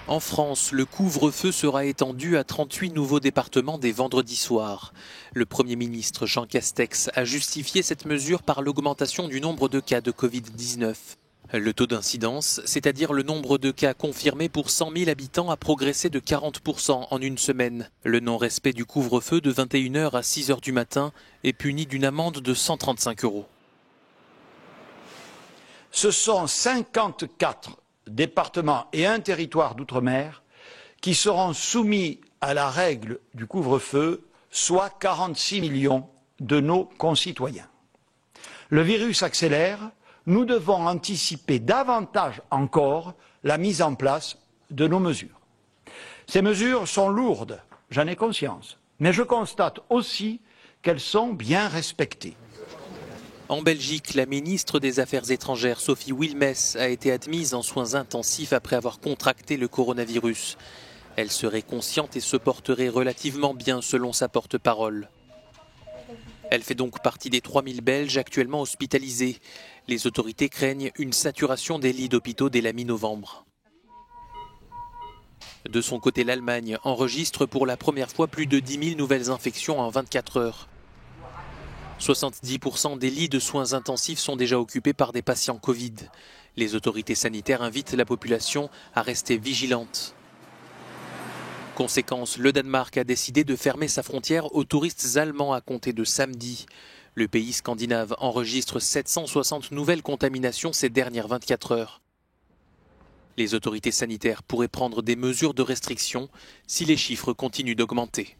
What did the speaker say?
En France, le couvre-feu sera étendu à 38 nouveaux départements dès vendredi soir. Le Premier ministre Jean Castex a justifié cette mesure par l'augmentation du nombre de cas de Covid-19. Le taux d'incidence, c'est-à-dire le nombre de cas confirmés pour 100 000 habitants, a progressé de 40% en une semaine. Le non-respect du couvre-feu de 21h à 6h du matin est puni d'une amende de 135 €. Ce sont 54 départements et un territoire d'outre-mer qui seront soumis à la règle du couvre-feu, soit 46 millions de nos concitoyens. Le virus accélère, nous devons anticiper davantage encore la mise en place de nos mesures. Ces mesures sont lourdes, j'en ai conscience, mais je constate aussi qu'elles sont bien respectées. En Belgique, la ministre des Affaires étrangères, Sophie Wilmès, a été admise en soins intensifs après avoir contracté le coronavirus. Elle serait consciente et se porterait relativement bien selon sa porte-parole. Elle fait donc partie des 3000 Belges actuellement hospitalisés. Les autorités craignent une saturation des lits d'hôpitaux dès la mi-novembre. De son côté, l'Allemagne enregistre pour la première fois plus de 10 000 nouvelles infections en 24 heures. 70% des lits de soins intensifs sont déjà occupés par des patients Covid. Les autorités sanitaires invitent la population à rester vigilante. Conséquence, le Danemark a décidé de fermer sa frontière aux touristes allemands à compter de samedi. Le pays scandinave enregistre 760 nouvelles contaminations ces dernières 24 heures. Les autorités sanitaires pourraient prendre des mesures de restriction si les chiffres continuent d'augmenter.